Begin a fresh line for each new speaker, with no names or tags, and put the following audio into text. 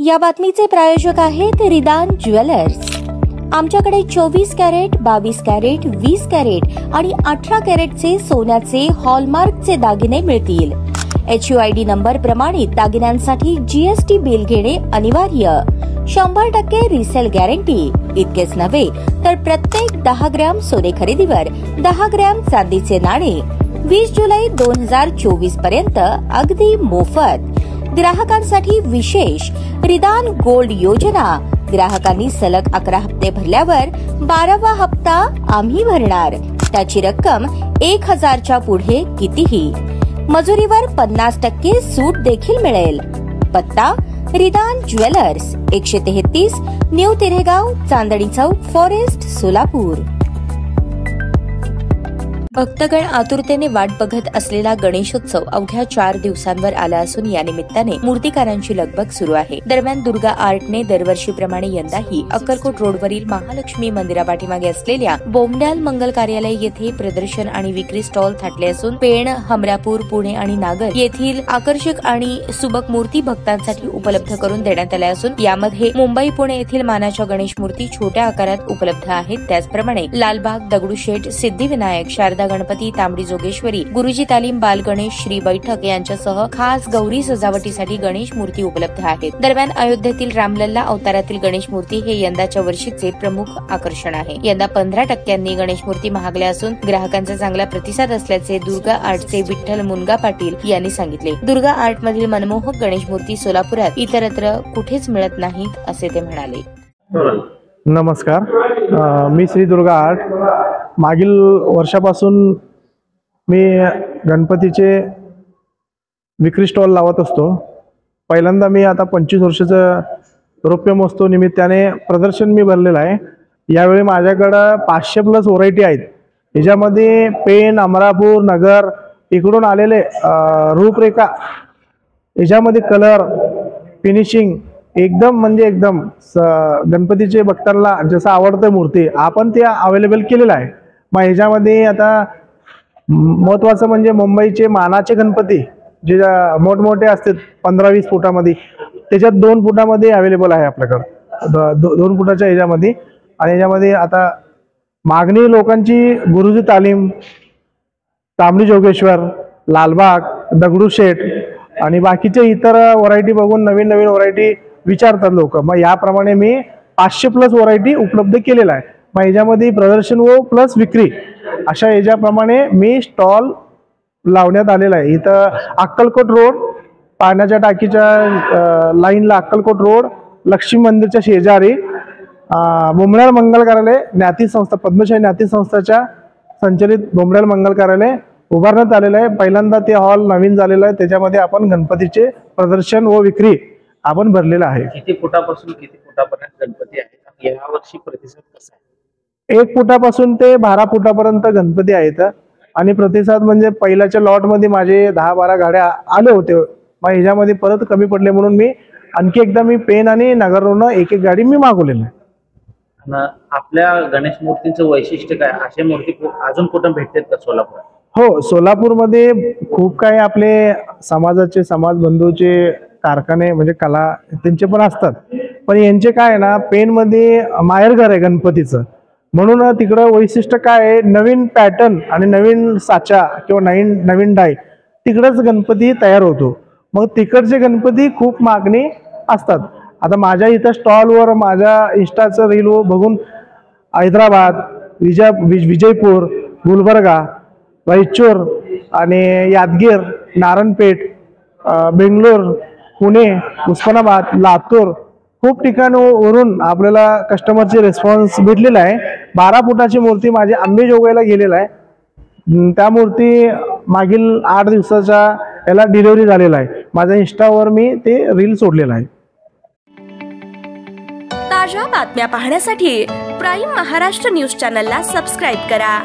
या बातमीचे प्रायोजक आहेत रिदान ज्वेलर्स। आमच्याकडे 24 कॅरेट, 22 कॅरेट, 20 कॅरेट आणि 18 कॅरेटचे सोन्याचे हॉलमार्कचे दागिने मिळतील। HUID नंबर प्रमाणित दागिन्यांसाठी GST बिल घेणे अनिवार्य। 100% रिसेल गॅरंटी। इतकेच नव्हे तर प्रत्येक 10 ग्रॅम सोने खरेदीवर 10 ग्रॅम चांदीचे नाणे 20 जुलै 2024 पर्यंत अगदी मोफत। ग्राहकांसाठी विशेष रिदान गोल्ड योजना। ग्राहकांनी सलग 11 हप्ते भरल्यावर 12वा हप्ता आम्ही भरणार। त्याची रक्कम 1000च्या पुढे कितीही। मजुरीवर 50% सूट देखील मिळेल। पत्ता रिदान jewellers, 133 new तिरेगाव, Chandni Chowk, forest, Solapur. भक्तगण आतुरतेने वाट बघत असलेला गणेशोत्सव अवघ्या 4 दिवसांवर आला असून या निमित्ताने मूर्तिकारांची लगबग सुरू आहे। दरम्यान दुर्गा आर्टने दरवर्षीप्रमाणे यंदाही अक्कलकोट रोडवरील महालक्ष्मी मंदिरापाठीमागे असलेल्या बोमड्याल मंगल कार्यालय येथे प्रदर्शन आणि विक्री स्टॉल थाटले असून पेण, हमरापूर, पुणे आणि नागर येथील आकर्षक आणि सुबक मूर्ती भक्तांसाठी उपलब्ध करून देण्यात आल्या असून यामध्ये मुंबई, पुणे येथील मानाच्या गणेश मूर्ती छोट्या आकारात उपलब्ध आहेत। त्याचप्रमाणे लालबाग, दगडूशेठ, सिद्धिविनायक, शारदा गणपती, तांबडी जोगेश्वरी, गुरुजी तालीम, बाल गणेश, श्री बैठक यांच्यासह खास गौरी सजावटीसाठी गणेश मूर्ती उपलब्ध आहेत। दरम्यान अयोध्येतील रामलल्ला अवतारातील गणेश मूर्ती हे यंदाच्या वर्षीचे प्रमुख आकर्षण आहे। यंदा 15% गणेश मूर्ती महागल्या असून ग्राहकांचा चांगला प्रतिसाद असल्याचे दुर्गा आर्टचे विठ्ठल मुनगा पाटील यांनी सांगितले। दुर्गा आर्ट मधील मनमोहक गणेश मूर्ती सोलापुरात इतरत्र कुठेच मिळत नाहीत असे ते म्हणाले।
नमस्कार, मी श्री दुर्गा आर्ट। मागील वर्षापासून मी गणपतीचे विक्री स्टॉल लावत असतो। पहिल्यांदा मी आता 25 वर्षाचं रौप्य महोत्सव निमित्ताने प्रदर्शन मी भरलेलं आहे। यावेळी माझ्याकडं 500+ व्हरायटी आहेत। याच्यामध्ये पेण, अमरापूर, नगर इकडून आलेले रूपरेखा, याच्यामध्ये कलर फिनिशिंग एकदम म्हणजे एकदम गणपतीचे भक्तांना जसं आवडतं मूर्ती आपण ते अवेलेबल केलेलं आहे। मग ह्याच्यामध्ये आता महत्त्वाचं म्हणजे मुंबईचे मानाचे गणपती जे मोठमोठे असतात 15-20 फुटामध्ये, त्याच्यात 2 फुटामध्ये अवेलेबल आहे आपल्याकडं, 2 फुटाच्या ह्याच्यामध्ये। आणि ह्याच्यामध्ये आता मागणी लोकांची गुरुजी तालीम, तांबडी जोगेश्वर, लालबाग, दगडूशेठ आणि बाकीचे इतर व्हरायटी बघून नवीन नवीन व्हरायटी विचारतात लोक। मग याप्रमाणे मी 500+ व्हरायटी उपलब्ध केलेला आहे। मग ह्याच्यामध्ये प्रदर्शन व प्लस विक्री अशा ह्याच्याप्रमाणे मी स्टॉल लावण्यात आलेला आहे। इथं अक्कलकोट रोड, पाण्याच्या टाकीच्या लाईनला अक्कलकोट रोड, लक्ष्मी मंदिरच्या शेजारी बोमड्याल मंगल कार्यालय ज्ञाती संस्था, पद्मशाही ज्ञाती संस्थाच्या संचलित बोमड्याल मंगल कार्यालय उभारण्यात आलेलं आहे। पहिल्यांदा ते हॉल नवीन झालेलं आहे, त्याच्यामध्ये आपण गणपतीचे प्रदर्शन व विक्री आपण भरलेला आहे।
किती फुटापासून किती फुटापर्यंत गणपती आहेत? या वर्षी प्रतिसाद कसा आहे?
1 फुटापासून ते 12 फुटापर्यंत गणपती आहेत। आणि प्रतिसाद म्हणजे पहिल्याच्या लॉट मध्ये माझे 10-12 गाड्या आले होते। मग ह्याच्यामध्ये परत कमी पडले म्हणून मी आणखी एकदा मी पेन आणि नगरवरून एक गाडी मी मागवलेली आहे।
आपल्या गणेश मूर्तींचं वैशिष्ट्य काय? अशा मूर्ती अजून कुठे भेटतात का सोलापुरात?
हो, सोलापूरमध्ये खूप काही आपले समाजाचे, समाज बंधूचे कारखाने म्हणजे कला त्यांचे पण असतात। पण यांचे काय आहे ना, पेनमध्ये माहेरघर आहे गणपतीचं, म्हणून तिकडं वैशिष्ट्य काय आहे, नवीन पॅटर्न आणि नवीन साचा किंवा नवीन डाय तिकडंच गणपती तयार होतो। मग तिकडचे गणपती खूप मागणी असतात। आता माझ्या इथं स्टॉलवर माझ्या इंस्टाचं रील बघून हैदराबाद, विजयपूर, गुलबर्गा, रायचूर आणि यादगीर, नारायणपेठ, बेंगलोर, पुणे, उस्मानाबाद, लातूर खूप ठिकाणावरून आपल्याला कस्टमरची रिस्पॉन्स भेटलेला आहे। 12 फुटाची मूर्ती माझी अंबेजोगाईला गेलेला आहे। त्या मूर्ती मागील 8 दिवसाच्या याला डिलिव्हरी झालेला आहे। माझ्या इंस्टावर मी ते रील सोडलेला आहे।
ताज्या बातम्या पाहण्यासाठी प्राईम महाराष्ट्र न्यूज चॅनलला सबस्क्राईब करा।